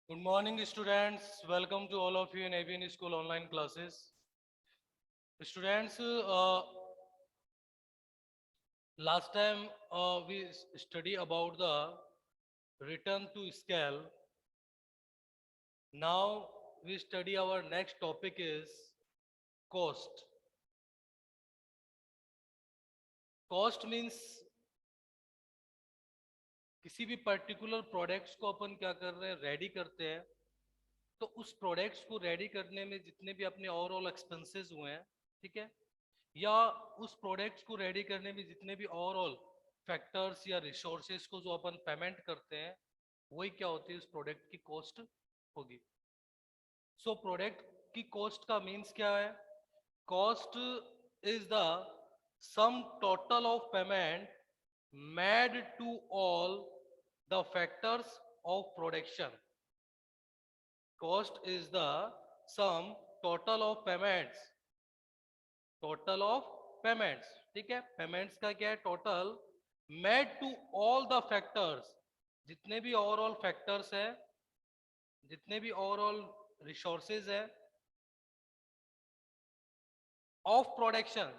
Good morning, students. Welcome to all of you in ABN School online classes. Students, last time we study about the return to scale. Now we study our next topic is cost. Cost means किसी भी particular products को अपन क्या कर रहे हैं, ready करते हैं। तो उस प्रोडक्ट्स को रेडी करने में जितने भी अपने ओवरऑल एक्सपेंसेस हुए हैं, ठीक है, या उस प्रोडक्ट्स को रेडी करने में जितने भी ओवरऑल फैक्टर्स या रिसोर्सेज को जो अपन पेमेंट करते हैं, वही क्या होती है, उस प्रोडक्ट की कॉस्ट होगी। सो प्रोडक्ट की कॉस्ट का मीन्स क्या है? Cost is the sum total of payment made to all the factors of production. Cost is the sum total of payments, total of payments, ठीक है। पेमेंट्स का क्या है? Total made to all the factors, जितने भी overall factors है, जितने भी ओवरऑल रिसोर्सेज है ऑफ प्रोडक्शन,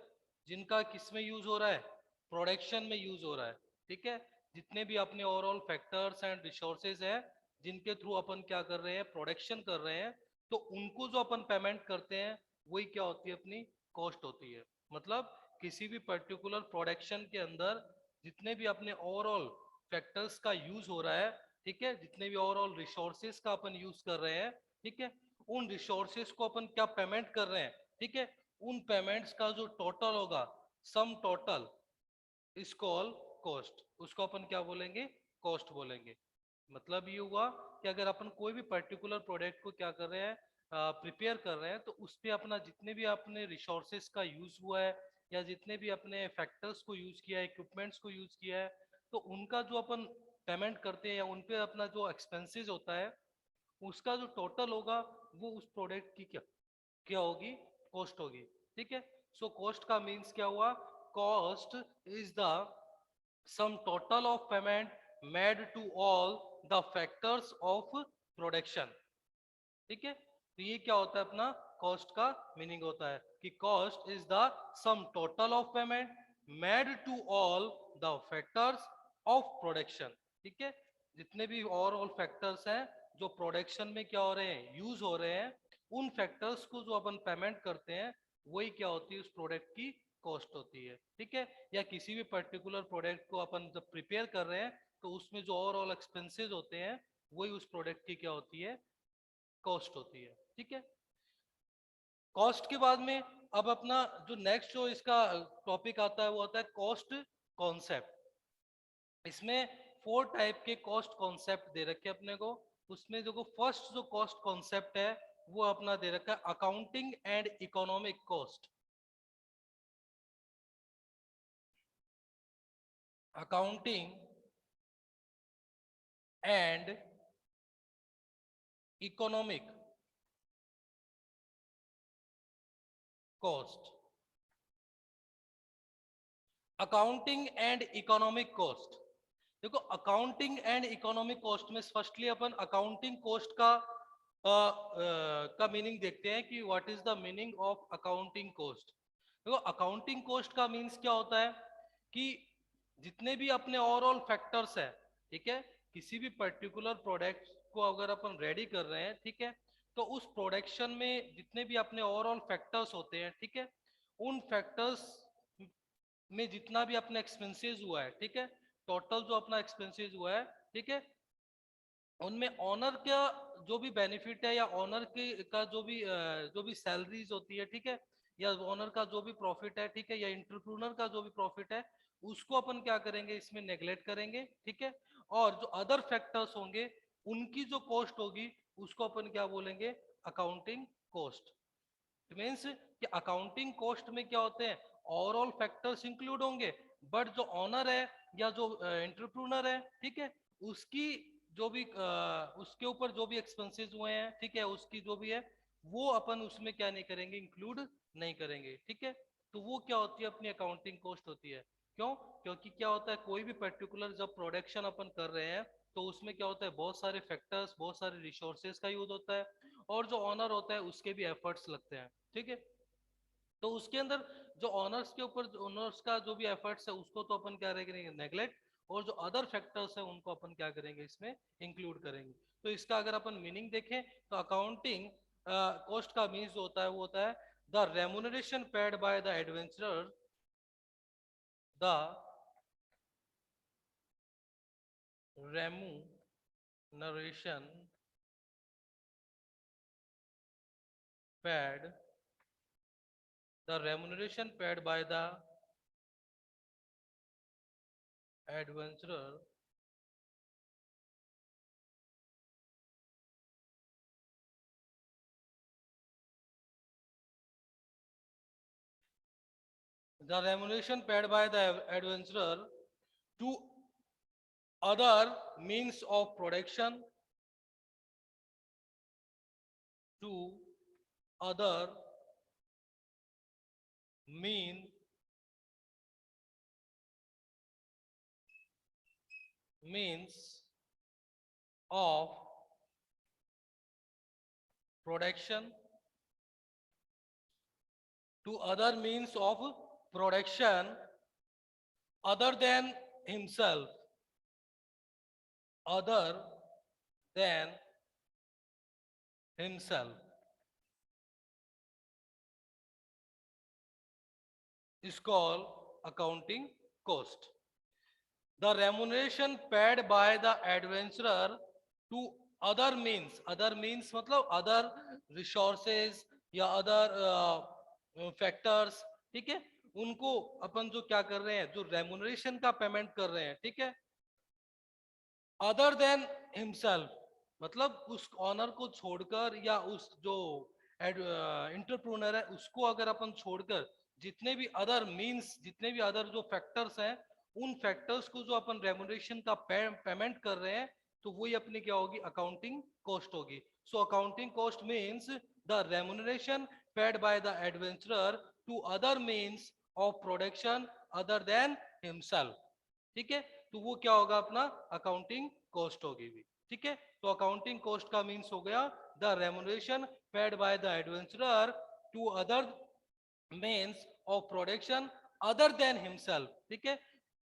जिनका किस में यूज हो रहा है? प्रोडक्शन में यूज हो रहा है, ठीक है। जितने भी अपने ओवरऑल फैक्टर्स एंड रिसोर्सेज है जिनके थ्रू अपन क्या कर रहे हैं, प्रोडक्शन कर रहे हैं, तो उनको जो अपन पेमेंट करते हैं वही क्या होती है? अपनी कॉस्ट होती है। मतलब किसी भी पर्टिकुलर प्रोडक्शन के अंदर जितने भी अपने ओवरऑल फैक्टर्स का यूज हो रहा है, ठीक है, जितने भी ओवरऑल रिसोर्सेज का अपन यूज कर रहे हैं, ठीक है, उन रिसोर्सेज को अपन क्या पेमेंट कर रहे हैं, ठीक है, उन पेमेंट्स का जो टोटल होगा, sum total is call cost. उसको अपन क्या बोलेंगे? कॉस्ट बोलेंगे। मतलब ये हुआ कि अगर अपन कोई भी पर्टिकुलर प्रोडक्ट को क्या कर रहे हैं, प्रिपेयर कर रहे हैं, तो उस पे अपना जितने भी अपने रिसोर्सेज का यूज हुआ है या जितने भी अपने फैक्टर्स को यूज किया है, इक्विपमेंट्स को यूज किया है, तो उनका जो अपन पेमेंट करते हैं या उन पे अपना जो एक्सपेंसेस होता है, उसका जो टोटल होगा वो उस प्रोडक्ट की क्या क्या होगी? कॉस्ट होगी, ठीक है। सो कॉस्ट का मीन्स क्या हुआ? Cost is the sum total of payment made to all the factors of production, ठीक है। तो ये क्या होता है? अपना कॉस्ट का मीनिंग होता है कि cost is the sum total of payment made to all the factors of production, ठीक है। जितने भी ओवरऑल फैक्टर्स हैं जो प्रोडक्शन में क्या हो रहे हैं, यूज हो रहे हैं, उन फैक्टर्स को जो अपन पेमेंट करते हैं वही क्या होती है? उस प्रोडक्ट की कॉस्ट होती है, ठीक है। या किसी भी पर्टिकुलर प्रोडक्ट को अपन जब प्रिपेयर कर रहे हैं, तो उसमें जो ओवरऑल एक्सपेंसेस होते हैं वही उस प्रोडक्ट की क्या होती है? कॉस्ट होती है, ठीक है। कॉस्ट के बाद में अब अपना जो नेक्स्ट जो इसका टॉपिक आता है वो आता है कॉस्ट कॉन्सेप्ट। इसमें 4 टाइप के कॉस्ट कॉन्सेप्ट दे रखे अपने को। उसमें जो फर्स्ट जो कॉस्ट कॉन्सेप्ट है वो अपना दे रखा है accounting and economic cost. Accounting and economic cost. Accounting and economic cost, देखो अकाउंटिंग एंड इकोनॉमिक कॉस्ट में फर्स्टली अपन अकाउंटिंग कॉस्ट का मीनिंग देखते हैं कि what is the meaning of accounting cost. देखो अकाउंटिंग कॉस्ट का मीन्स क्या होता है कि जितने भी अपने ओवरऑल फैक्टर्स है, ठीक है, किसी भी पर्टिकुलर प्रोडक्ट को अगर अपन रेडी कर रहे हैं, ठीक है, तो उस प्रोडक्शन में जितने भी अपने ओवरऑल फैक्टर्स होते हैं, ठीक है, उन फैक्टर्स में जितना भी अपना एक्सपेंसेस हुआ है, ठीक है, टोटल जो अपना एक्सपेंसेस हुआ है, ठीक है, उनमें ऑनर का जो भी बेनिफिट है या ऑनर के का जो भी सैलरीज होती है, ठीक है, या ऑनर का जो भी प्रॉफिट है, ठीक है, या इंटरप्रूनर का जो भी प्रॉफिट है, उसको अपन क्या करेंगे? इसमें नेग्लेक्ट करेंगे, ठीक है। और जो अदर फैक्टर्स होंगे उनकी जो कॉस्ट होगी उसको अपन क्या बोलेंगे? Accounting cost. मीन्स कि अकाउंटिंग कॉस्ट में क्या होते हैं? ओवरऑल फैक्टर्स इंक्लूड होंगे, बट जो ऑनर है या जो एंटरप्रूनर है, ठीक है, उसकी जो भी उसके ऊपर जो भी एक्सपेंसेस हुए हैं, ठीक है, उसकी जो भी है वो अपन उसमें क्या नहीं करेंगे? इंक्लूड नहीं करेंगे, ठीक है। तो वो क्या होती है? अपनी अकाउंटिंग कॉस्ट होती है। क्यों? क्योंकि क्या होता है, कोई भी पर्टिकुलर जब प्रोडक्शन अपन कर रहे हैं, तो उसमें क्या होता है, बहुत सारे फैक्टर्स, बहुत सारे रिसोर्सेज का यूज होता है, और जो ऑनर होता है उसके भी एफर्ट्स लगते हैं, ठीक है। तो उसके अंदर जो ऑनर्स के ऊपर, ऑनर्स का जो भी एफर्ट्स है उसको तो अपन क्या करेंगे, नेग्लेक्ट, और जो अदर फैक्टर्स है उनको अपन क्या करेंगे, इसमें इंक्लूड करेंगे। तो इसका अगर अपन मीनिंग देखें तो अकाउंटिंग कॉस्ट का मीन्स होता है, वो होता है the remuneration paid by the adventurer, the remuneration paid, the remuneration paid by the adventurer the remuneration paid by the adventurer to other means of production, to other mean means of production, to other means of production other than himself, other than himself, is called accounting cost. The remuneration paid by the adventurer to other means मतलब other resources या other factors, ठीक है, उनको अपन जो क्या कर रहे हैं, जो रेमुनरेशन का पेमेंट कर रहे हैं, ठीक है, अदर देन हिमसेल्फ, मतलब उस ऑनर को छोड़कर या उस जो इंटरप्रूनर है उसको अगर अपन छोड़कर जितने भी अदर मींस, जितने भी अदर जो फैक्टर्स हैं, उन फैक्टर्स को जो अपन रेमुनरेशन का पेमेंट कर रहे हैं, तो वही अपनी क्या होगी, अकाउंटिंग कॉस्ट होगी। So accounting cost means the remuneration paid by the adventurer to other means of production other than himself, ठीक है। तो वो क्या होगा, अपना अकाउंटिंग कॉस्ट होगी भी, ठीक है। तो अकाउंटिंग कॉस्ट का मीन्स हो गया the remuneration paid by the adventurer to other means of production other than himself, ठीक है।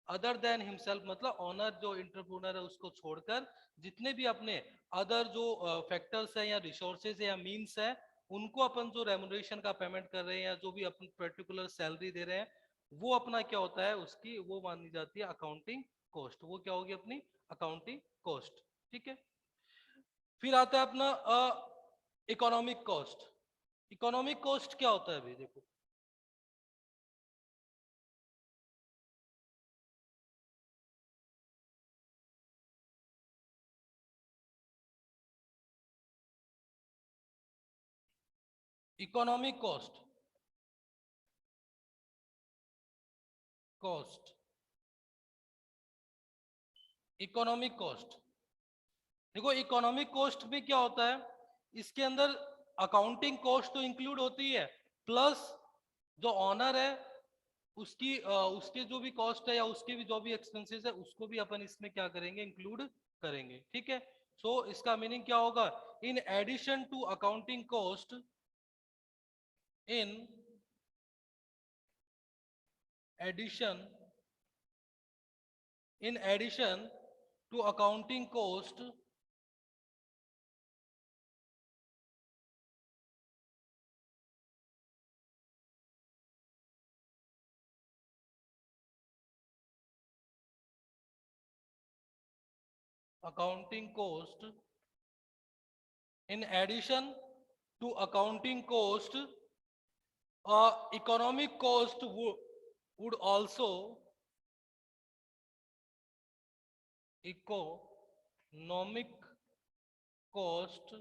अदर देन हिमसेल्फ मतलब ऑनर जो इंटरप्रूनर है उसको छोड़कर जितने भी अपने अदर जो फैक्टर्स है या रिसोर्सेज है या मीन्स है, उनको अपन जो रेमुनरेशन का पेमेंट कर रहे हैं या जो भी अपन पर्टिकुलर सैलरी दे रहे हैं, वो अपना क्या होता है, उसकी वो मानी जाती है अकाउंटिंग कॉस्ट। वो क्या होगी, अपनी अकाउंटिंग कॉस्ट, ठीक है। फिर आता है अपना इकोनॉमिक कॉस्ट। इकोनॉमिक कॉस्ट क्या होता है, अभी देखो, economic cost, cost, economic cost, देखो इकोनॉमिक कॉस्ट में क्या होता है, इसके अंदर अकाउंटिंग कॉस्ट तो इंक्लूड होती है, प्लस जो ऑनर है उसकी उसके जो भी कॉस्ट है या उसके भी जो भी एक्सपेंसेस है उसको भी अपन इसमें क्या करेंगे, इंक्लूड करेंगे, ठीक है। सो इसका मीनिंग क्या होगा, in addition to accounting cost, in addition, in addition to accounting cost, accounting cost, in addition to accounting cost, economic cost would also, economic cost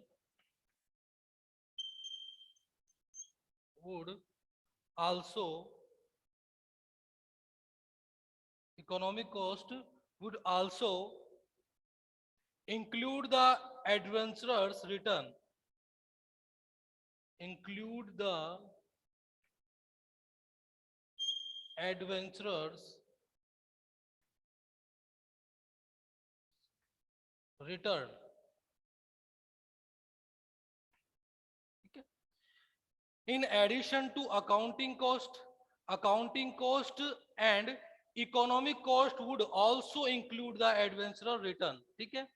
would also, economic cost would also include the adventurer's return, include the adventurer's return, ठीक है। In addition to accounting cost and economic cost would also include the adventurer return, ठीक है।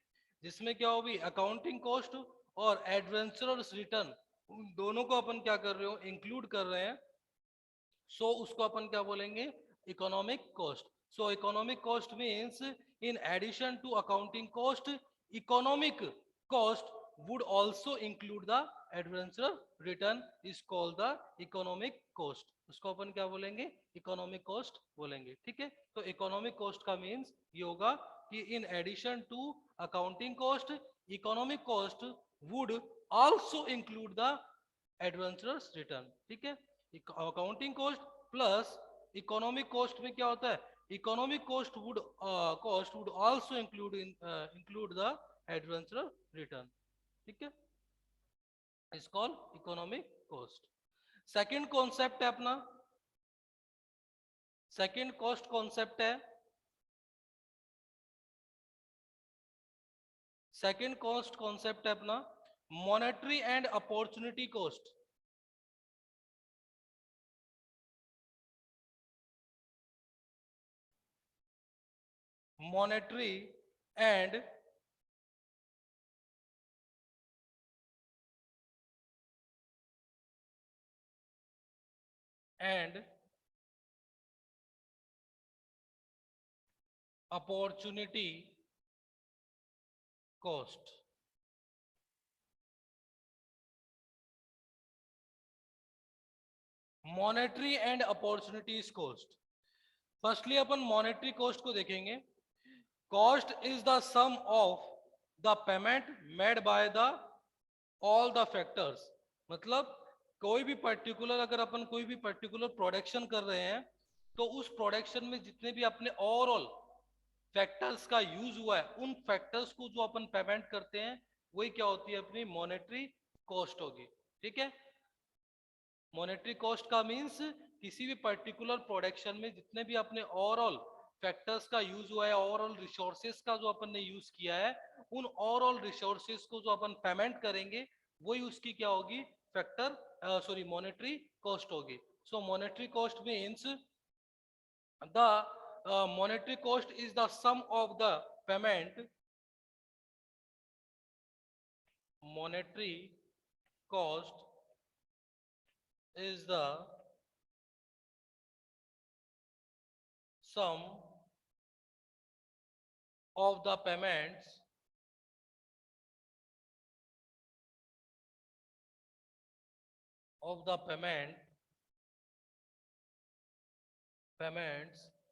जिसमें क्या होगी, accounting cost और adventurous return, उन दोनों को अपन क्या कर रहे हो, इंक्लूड कर रहे हैं। सो उसको अपन क्या बोलेंगे, economic cost. So economic cost means in addition to accounting cost, economic cost would also include the adventure return is called the economic cost, उसको अपन क्या बोलेंगे, इकोनॉमिक कॉस्ट बोलेंगे, ठीक है। तो इकोनॉमिक कॉस्ट का मीन्स ये होगा कि in addition to accounting cost, economic cost would also include the adventurous return, ठीक है। Accounting cost plus economic cost में क्या होता है, economic cost would also include the adventurous return, ठीक है। Is called economic cost. Second concept है अपना, सेकंड कॉस्ट कॉन्सेप्ट है, सेकंड कॉस्ट कॉन्सेप्ट है अपना monetary and opportunity cost. Monetary and and opportunity cost. Monetary and opportunities cost. Firstly upon monetary cost को देखेंगे। Cost is the sum of the payment made by the all the factors, मतलब कोई भी particular, अगर अपन कोई भी particular production कर रहे हैं तो उस प्रोडक्शन में जितने भी अपने ओवरऑल फैक्टर्स का यूज हुआ है, उन फैक्टर्स को जो अपन पेमेंट करते हैं वही क्या होती है, अपनी मॉनेटरी कॉस्ट होगी, ठीक है। मॉनेटरी कॉस्ट का मींस किसी भी पर्टिकुलर प्रोडक्शन में जितने भी अपने ओवरऑल फैक्टर्स का यूज हुआ है, ओवरऑल रिसोर्सेज का जो अपन ने यूज किया है, उन ओवरऑल रिसोर्सेज को जो अपन पेमेंट करेंगे वही उसकी क्या होगी, फैक्टर सॉरी मॉनेटरी कॉस्ट होगी। So monetary cost means the monetary cost is the sum of the payment, monetary cost is the sum of the payments of the payments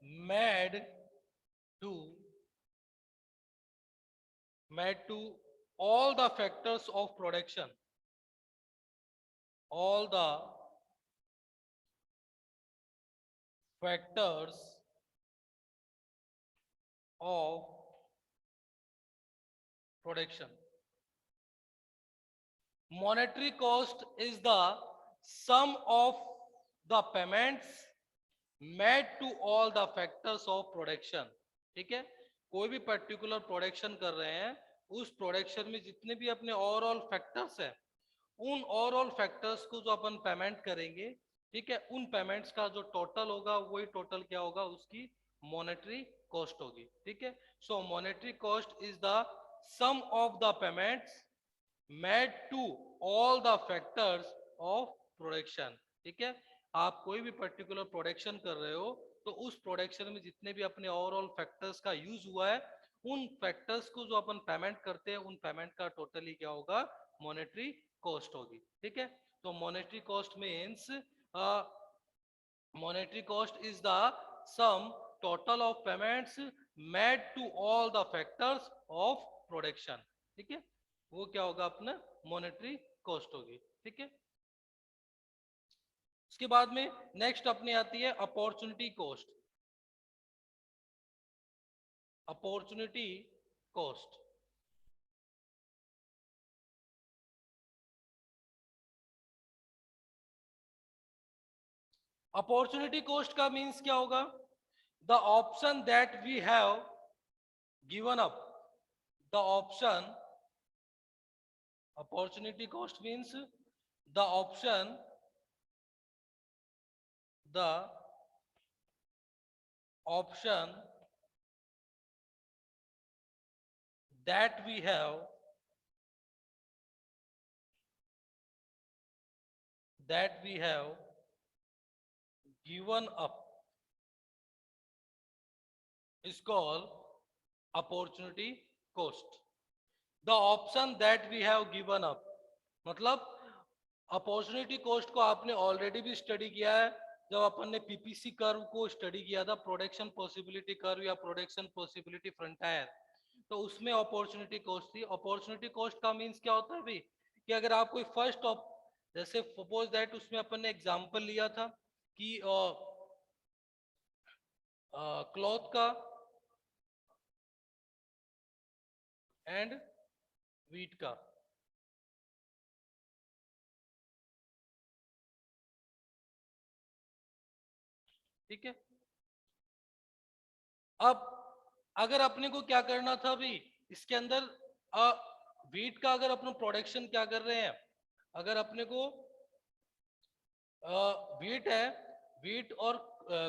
made to all the factors of production, all the factors of production. Monetary cost is the sum of the payments made to all the factors of production, ठीक है। कोई भी particular production कर रहे हैं, उस production में जितने भी अपने ओवरऑल फैक्टर्स हैं, उन ओवरऑल फैक्टर्स को जो अपन पेमेंट करेंगे, ठीक है, उन पेमेंट्स का जो टोटल होगा वही टोटल क्या होगा, उसकी मॉनेटरी कॉस्ट होगी, ठीक है। So monetary cost is the sum of the payments made to all the factors of production, ठीक है। आप कोई भी पर्टिकुलर प्रोडक्शन कर रहे हो तो उस प्रोडक्शन में जितने भी अपने ओवरऑल फैक्टर्स का यूज हुआ है, उन फैक्टर्स को जो अपन पेमेंट करते हैं, उन पेमेंट का टोटली क्या होगा, मॉनेटरी कॉस्ट होगी, ठीक है। तो monetary cost means monetary cost is the sum total of payments made to all the factors of production, ठीक है। वो क्या होगा, अपना मॉनेटरी कॉस्ट होगी, ठीक है। उसके बाद में नेक्स्ट अपनी आती है opportunity cost. Opportunity cost, opportunity cost का मीन्स क्या होगा, the option that we have given up, the option, opportunity cost means the option, the option that we have, that we have given up is called opportunity cost. The option that we have given up, मतलब opportunity cost को आपने already भी study किया है जब अपन ने PPC curve को study किया था, प्रोडक्शन पॉसिबिलिटी कर्व या प्रोडक्शन पॉसिबिलिटी फ्रंटायर, तो उसमें अपॉर्चुनिटी कॉस्ट थी। अपॉर्चुनिटी कॉस्ट का मींस क्या होता है भाई, कि अगर आप कोई फर्स्ट जैसे सपोज दैट उसमें अपन ने एग्जांपल लिया था कि क्लॉथ का एंड वीट का, ठीक है। अब अगर अपने को क्या करना था भाई, इसके अंदर वीट का अगर अपन प्रोडक्शन क्या कर रहे हैं, अगर अपने को वीट है, वीट और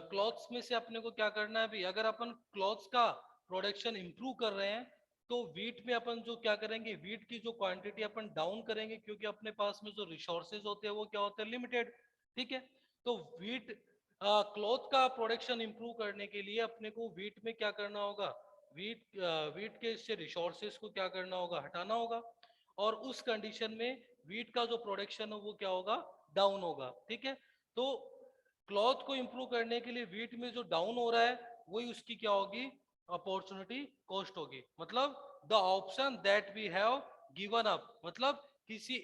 क्लॉथ्स में से अपने को क्या करना है भाई, अगर अपन क्लॉथ्स का प्रोडक्शन इंप्रूव कर रहे हैं तो वीट में अपन जो क्या करेंगे, वीट की जो क्वांटिटी अपन डाउन करेंगे, क्योंकि अपने पास में जो रिसोर्सेज होते हैं वो क्या होते हैं, लिमिटेड, ठीक है। तो वीट क्लॉथ का प्रोडक्शन इंप्रूव करने के लिए अपने को वीट में क्या करना होगा, वीट के इससे रिसोर्सेज को क्या करना होगा, हटाना होगा, और उस कंडीशन में वीट का जो प्रोडक्शन है वो क्या होगा, डाउन होगा, ठीक है। तो क्लॉथ को इंप्रूव करने के लिए वीट में जो डाउन हो रहा है वही उसकी क्या होगी, अपॉर्चुनिटी कॉस्ट होगी। मतलब the option that we have given up, मतलब किसी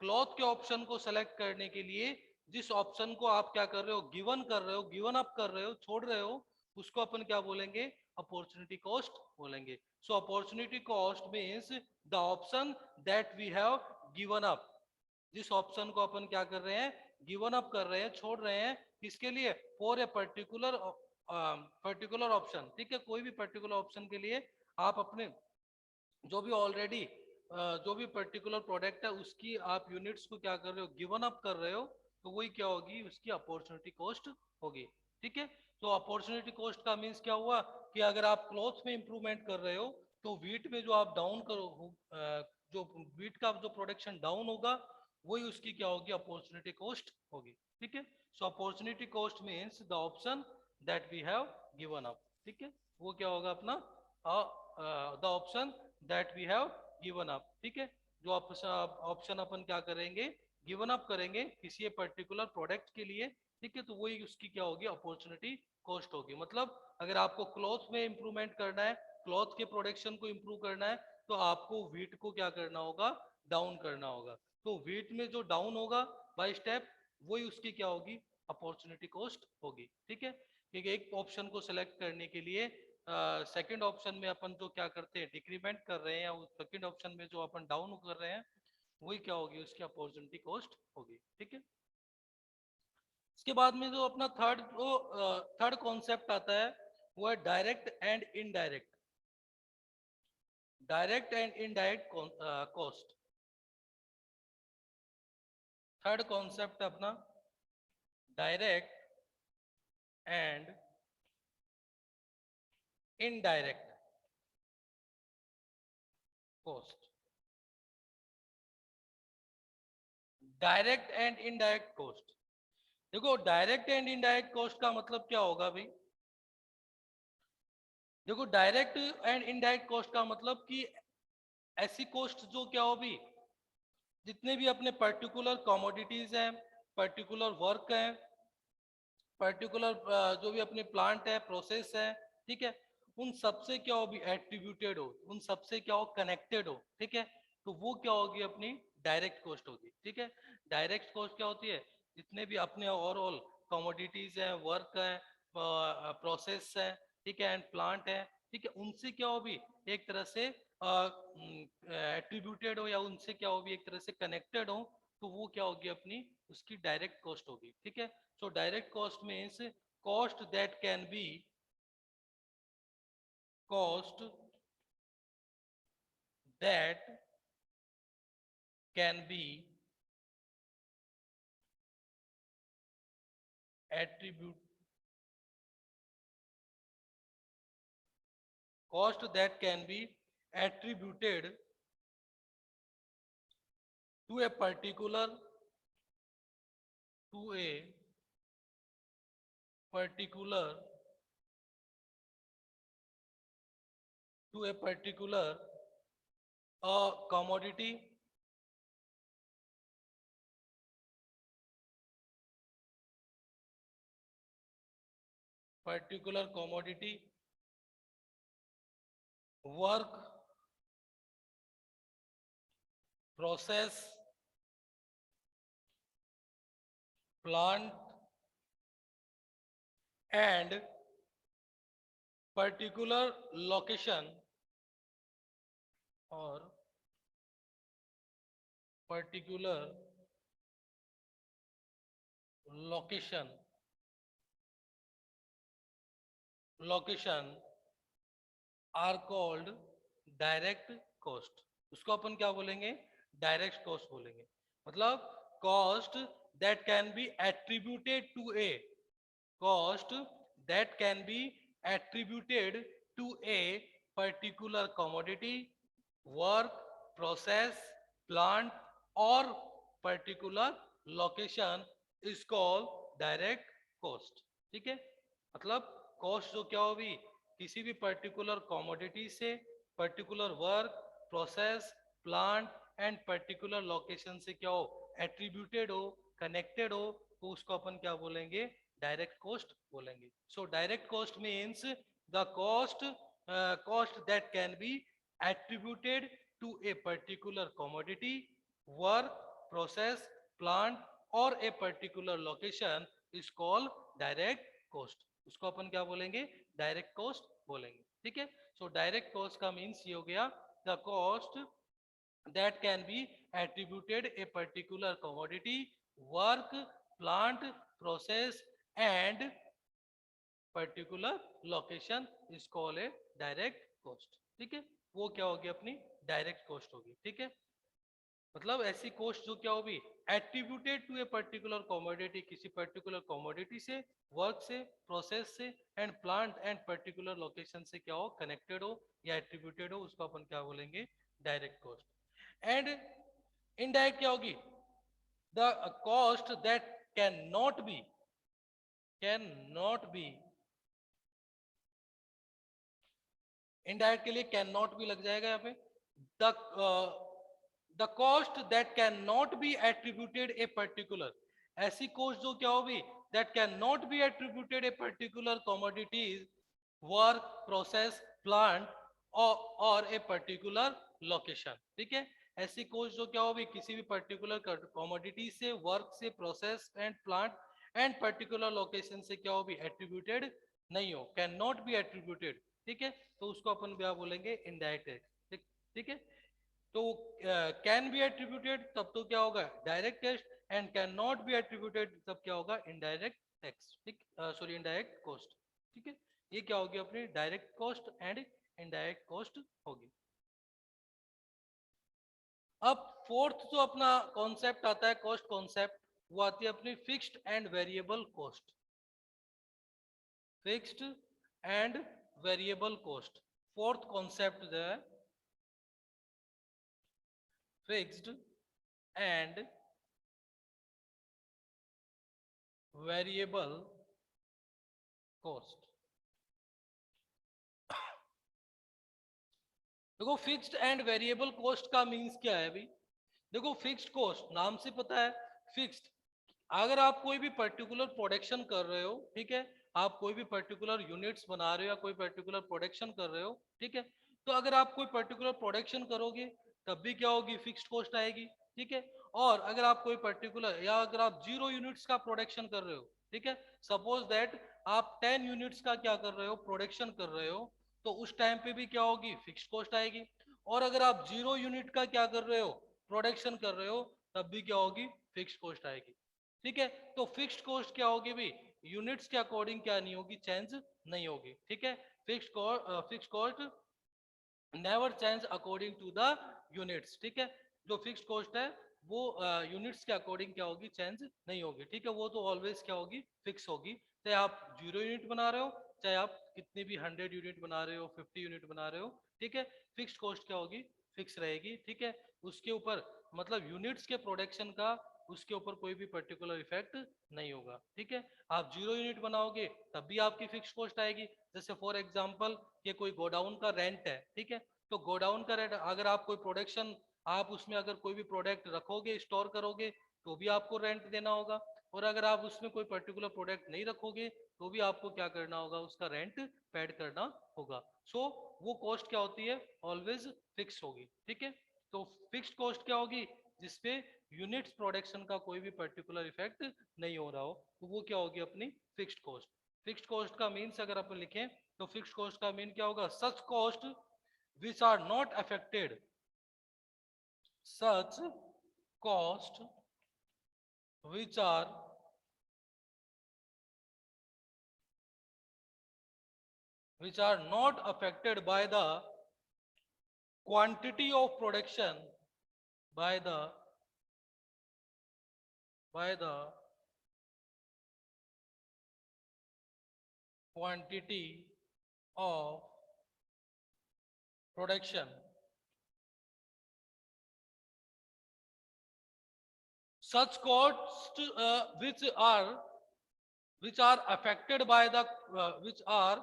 क्लॉथ के ऑप्शन को सेलेक्ट करने के लिए जिस ऑप्शन को आप क्या कर रहे हो, गिवन कर रहे हो, गिवन अप कर रहे हो, छोड़ रहे हो, उसको अपन क्या बोलेंगे, अपॉर्चुनिटी कॉस्ट बोलेंगे। So opportunity cost means the option that we have given up, जिस ऑप्शन को अपन क्या कर रहे हैं, गिवन अप कर रहे हैं, छोड़ रहे हैं, किसके लिए, फॉर ए पर्टिकुलर ऑप्शन, ठीक है। कोई भी पर्टिकुलर ऑप्शन के लिए आप अपने जो भी ऑलरेडी जो भी पर्टिकुलर प्रोडक्ट है उसकी आप यूनिट्स को क्या कर रहे हो, गिवन अप कर रहे हो, तो वही क्या होगी, उसकी अपॉर्चुनिटी कॉस्ट होगी, ठीक है। तो अपॉर्चुनिटी कॉस्ट का मीन्स क्या हुआ, कि अगर आप क्लॉथ में इंप्रूवमेंट कर रहे हो तो वीट में जो आप डाउन करो, जो वीट का जो प्रोडक्शन डाउन होगा वही उसकी क्या होगी, अपॉर्चुनिटी कॉस्ट होगी, ठीक है। So opportunity cost means the option that we have given up, ठीक है। वो क्या होगा अपना, the option that we have given up, ठीक है। जो ऑप्शन अपन क्या करेंगे, गिवन अप करेंगे किसी पर्टिकुलर प्रोडक्ट के लिए, ठीक है, तो वही उसकी क्या होगी, अपॉर्चुनिटी कॉस्ट होगी। मतलब अगर आपको क्लॉथ में इंप्रूवमेंट करना है, क्लॉथ के प्रोडक्शन को इंप्रूव करना है, तो आपको वीट को क्या करना होगा, डाउन करना होगा। तो वीट में जो डाउन होगा बाय स्टेप, वही उसकी क्या होगी, अपॉर्चुनिटी कॉस्ट होगी, ठीक है। क्योंकि एक ऑप्शन को सिलेक्ट करने के लिए सेकंड ऑप्शन में अपन जो क्या करते हैं, डिक्रीमेंट कर रहे हैं, या सेकंड ऑप्शन में जो अपन डाउन कर रहे हैं वही क्या होगी, उसकी अपॉर्चुनिटी कॉस्ट होगी, ठीक है। इसके बाद में जो अपना थर्ड कॉन्सेप्ट आता है वो है direct and indirect, direct and indirect cost. Third concept अपना direct and indirect cost. Direct and indirect cost, देखो डायरेक्ट एंड इनडायरेक्ट कॉस्ट का मतलब क्या होगा भाई, देखो डायरेक्ट एंड इनडायरेक्ट कॉस्ट का मतलब कि ऐसी कॉस्ट जो क्या हो भी, जितने भी अपने पर्टिकुलर कमोडिटीज हैं, पर्टिकुलर वर्क है, पर्टिकुलर जो भी अपने प्लांट है, प्रोसेस है, ठीक है, उन सबसे क्या हो भी एट्रीब्यूटेड हो, उन सबसे क्या हो कनेक्टेड हो, ठीक है, तो वो क्या होगी, अपनी डायरेक्ट कॉस्ट होगी, ठीक है। डायरेक्ट कॉस्ट क्या होती है, जितने भी अपने ओवरऑल कमोडिटीज है, वर्क है, प्रोसेस है, ठीक है, एंड प्लांट है, ठीक है, उनसे क्या हो भी एक तरह से एट्रीब्यूटेड हो, या उनसे क्या हो भी एक तरह से कनेक्टेड हो, तो वो क्या होगी, अपनी उसकी डायरेक्ट कॉस्ट होगी, ठीक है। So direct cost means cost that can be cost that can be attribute cost that can be attributed to a particular to a particular to a particular commodity work process plant and particular location or particular location are called direct cost. उसको अपन क्या बोलेंगे? Direct cost बोलेंगे. मतलब cost that can be attributed to a cost that can be attributed to a particular commodity, work, process, plant or particular location is called direct cost. ठीक है? मतलब cost जो क्या होगी, किसी भी पर्टिकुलर कमोडिटी से, particular work, process, plant and particular location से क्या हो, एट्रीब्यूटेड हो, कनेक्टेड हो, तो उसको अपन क्या बोलेंगे? डायरेक्ट कॉस्ट बोलेंगे. So direct cost means the cost that can B attributed to a particular commodity, work, process, plant or a particular location is called direct cost. उसको अपन क्या बोलेंगे? डायरेक्ट कॉस्ट बोलेंगे. ठीक है? सो डायरेक्ट कॉस्ट का means ये हो गया the cost that can be attributed a particular commodity, work, plant, process and particular location is called a direct cost. ठीक है? वो क्या होगी? अपनी डायरेक्ट कॉस्ट होगी. ठीक है? मतलब ऐसी कॉस्ट जो क्या होगी? Attributed to a particular commodity, किसी पर्टिकुलर कमोडिटी से, वर्क से, प्रोसेस से and plant and particular location से क्या हो, कनेक्टेड हो या एट्रीब्यूटेड हो, उसको अपन क्या बोलेंगे? Direct cost. एंड इनडायरेक्ट क्या होगी? The cost that can not be indirect के लिए कैन नॉट भी लग जाएगा यहाँ पे. The cost that can not be attributed a particular, ऐसी कॉस्ट जो क्या होगी? That can not be attributed a particular commodities, work, process, plant और ए पर्टिकुलर लोकेशन. ठीक है? ऐसी कॉस्ट जो क्या होगी? किसी भी पर्टिकुलर कमोडिटी से, वर्क से, process and plant and particular location से क्या होगी? एट्रीब्यूटेड नहीं हो, कैन नॉट बी एट्रीब्यूटेड. ठीक है? तो उसको अपन क्या बोलेंगे? इनडायरेक्ट. ठीक है? तो कैन बी एट्रीब्यूटेड तब तो क्या होगा? Direct text. And can not be attributed तब क्या होगा? Indirect text. ठीक, सॉरी, इनडायरेक्ट कॉस्ट. ठीक है? ये क्या होगी? अपनी direct cost and indirect cost होगी. अब फोर्थ जो अपना कॉन्सेप्ट आता है, कॉस्ट कॉन्सेप्ट, वो आती है अपनी fixed and variable cost. Fixed and variable cost, fourth concept जो है फिक्स्ड एंड वेरिएबल कॉस्ट. देखो फिक्स्ड एंड वेरिएबल कॉस्ट का मींस क्या है अभी? देखो फिक्स्ड कॉस्ट नाम से पता है, फिक्स्ड. अगर आप कोई भी पर्टिकुलर प्रोडक्शन कर रहे हो, ठीक है, आप कोई भी पर्टिकुलर यूनिट्स बना रहे हो या कोई पर्टिकुलर प्रोडक्शन कर रहे हो, ठीक है, तो अगर आप कोई पर्टिकुलर प्रोडक्शन करोगे तब भी क्या होगी? फिक्स्ड कॉस्ट आएगी. ठीक है? और अगर आप कोई पर्टिकुलर या अगर आप 0 यूनिट्स का प्रोडक्शन कर रहे हो, ठीक है, सपोज दैट आप 10 यूनिट्स का क्या कर रहे हो? प्रोडक्शन कर रहे हो, तो उस टाइम पे भी क्या होगी? फिक्स्ड कॉस्ट आएगी. और अगर आप 0 यूनिट का क्या कर रहे हो? प्रोडक्शन कर रहे हो, तब भी क्या होगी? फिक्स्ड कॉस्ट आएगी. ठीक है? तो फिक्स्ड कॉस्ट क्या होगी भी? यूनिट्स के अकॉर्डिंग क्या नहीं होगी? चेंज नहीं होगी. ठीक है? Fixed cost never change according to the units, ठीक है। जो फिक्स्ड कॉस्ट है वो यूनिट्स के अकॉर्डिंग क्या होगी, चेंज नहीं होगी, ठीक है। वो तो ऑलवेज क्या होगी, फिक्स होगी। चाहे आप 0 यूनिट बना रहे हो, चाहे आप कितनी भी 100 यूनिट बना रहे हो, 50 यूनिट बना रहे हो, ठीक है। फिक्स्ड कॉस्ट क्या होगी, फिक्स रहेगी, ठीक है। उसके ऊपर मतलब यूनिट्स के प्रोडक्शन का उसके ऊपर कोई भी पर्टिकुलर इफेक्ट नहीं होगा, ठीक है। आप 0 यूनिट बनाओगे तब भी आपकी फिक्स कॉस्ट आएगी। जैसे फॉर एग्जांपल ये कोई गोडाउन का रेंट है, ठीक है। तो गोडाउन का रेंट, अगर आप कोई प्रोडक्शन, आप उसमें अगर कोई भी प्रोडक्ट रखोगे, स्टोर करोगे, तो भी आपको रेंट देना होगा। और अगर आप उसमें कोई पर्टिकुलर प्रोडक्ट नहीं रखोगे तो भी आपको क्या करना होगा, उसका रेंट पेड करना होगा। सो वो कॉस्ट क्या होती है, ऑलवेज फिक्स होगी, ठीक है। तो फिक्स्ड कॉस्ट क्या होगी, जिसपे यूनिट्स प्रोडक्शन का कोई भी पर्टिकुलर इफेक्ट नहीं हो रहा हो, तो वो क्या होगी, अपनी फिक्स्ड कॉस्ट। फिक्स्ड कॉस्ट का मीन्स अगर अपन लिखें तो फिक्स्ड कॉस्ट का मीन क्या होगा, such cost which are not affected, such cost which are not affected by the quantity of production, by the quantity of production. Such costs which are affected by the which are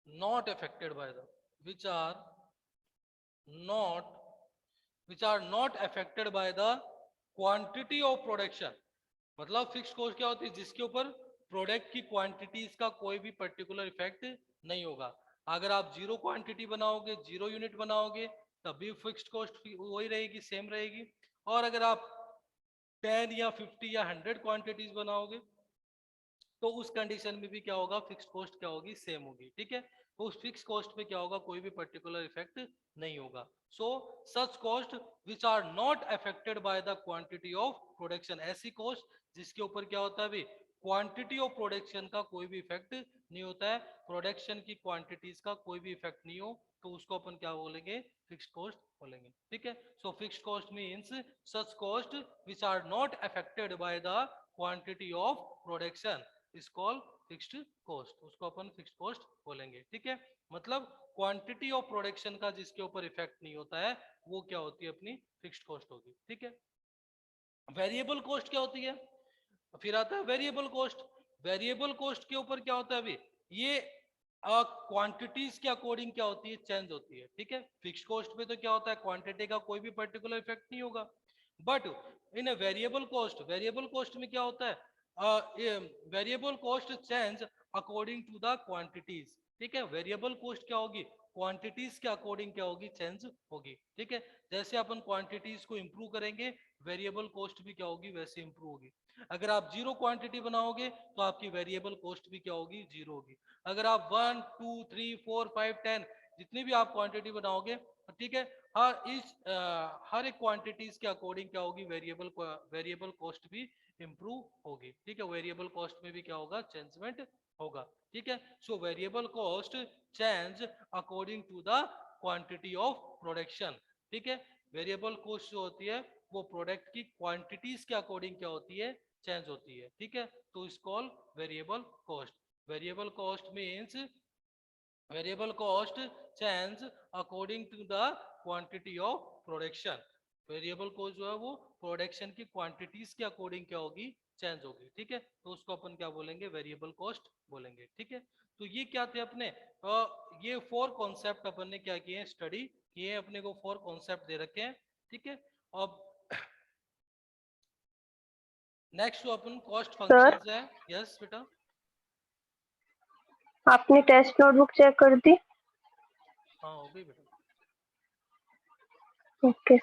not affected by the which are not affected by the quantity of production। मतलब fix cost क्या होती है, जिसके ऊपर product की quantities का कोई भी पर्टिकुलर इफेक्ट नहीं होगा। अगर आप 0 क्वांटिटी बनाओगे, 0 यूनिट बनाओगे, तब भी फिक्स्ड कॉस्ट वही रहेगी, सेम रहेगी। और अगर आप 10 या 50 या 100 क्वांटिटीज बनाओगे तो उस कंडीशन में भी क्या होगा, फिक्स कॉस्ट क्या होगी, सेम होगी, ठीक है। तो उस फिक्स कॉस्ट पे क्या होगा, कोई भी पर्टिकुलर इफेक्ट नहीं होगा। So such cost which are not affected by the quantity of production, ऐसी कॉस्ट जिसके ऊपर क्या होता है, अभी क्वांटिटी ऑफ प्रोडक्शन का कोई भी इफेक्ट नहीं होता है, प्रोडक्शन की क्वांटिटीज का कोई भी इफेक्ट नहीं हो, तो उसको अपन क्या बोलेंगे, फिक्स्ड कॉस्ट बोलेंगे, ठीक है। So fixed cost means such cost which are not affected by the quantity of production is called fixed cost, उसको अपन फिक्स्ड कॉस्ट बोलेंगे, ठीक है। मतलब क्वांटिटी ऑफ प्रोडक्शन का जिसके ऊपर इफेक्ट नहीं होता है, वो क्या होती है, अपनी फिक्स्ड कॉस्ट होगी, ठीक है। वेरिएबल कॉस्ट क्या होती है, फिर आता है वेरिएबल कॉस्ट। वेरिएबल कॉस्ट के ऊपर क्या होता है, अभी ये क्वांटिटीज के अकॉर्डिंग क्या होती है, चेंज होती है, ठीक है। फिक्स कॉस्ट पे तो क्या होता है, क्वांटिटी का कोई भी पर्टिकुलर इफेक्ट नहीं होगा। बट इन वेरिएबल कॉस्ट में क्या होता है, variable cost change according to the quantities, ठीक है। वेरिएबल कॉस्ट क्या होगी, क्वांटिटीज के अकॉर्डिंग क्या होगी, चेंज होगी, ठीक है। जैसे अपन क्वांटिटीज को इंप्रूव करेंगे, वेरिएबल कॉस्ट भी क्या होगी, वैसे इंप्रूव होगी। अगर आप 0 क्वांटिटी बनाओगे तो आपकी वेरिएबल कॉस्ट भी क्या होगी, 0 होगी। अगर आप 1 2 3 4 5 10 जितनी भी आप क्वांटिटी बनाओगे, ठीक है, हर एक क्वांटिटीज के अकॉर्डिंग क्या होगी, वेरिएबल कॉस्ट भी इंप्रूव होगी, ठीक है। वेरिएबल कॉस्ट में भी क्या होगा, चेंजमेंट होगा, ठीक है। So variable cost change according to the quantity of production, ठीक है। वेरिएबल कॉस्ट जो होती है वो प्रोडक्ट की क्वांटिटीज के अकॉर्डिंग क्या होती है, चेंज होती है, ठीक है। तो इस call variable cost. Variable cost means variable cost change according to the quantity of production. Variable cost जो है वो प्रोडक्शन की क्वांटिटीज के अकॉर्डिंग क्या होगी, चेंज होगी, ठीक है। तो उसको अपन क्या बोलेंगे, वेरिएबल कॉस्ट बोलेंगे, ठीक है। तो ये क्या थे अपने, ये 4 कॉन्सेप्ट अपन ने क्या किए हैं, स्टडी किए हैं, अपने को 4 कॉन्सेप्ट दे रखे हैं, ठीक है। अब नेक्स्ट जो अपन कॉस्ट सर फंक्शंस है, यस बेटा। आपने टेस्ट नोटबुक चेक कर दी? हाँ हो गई बेटा। ओके।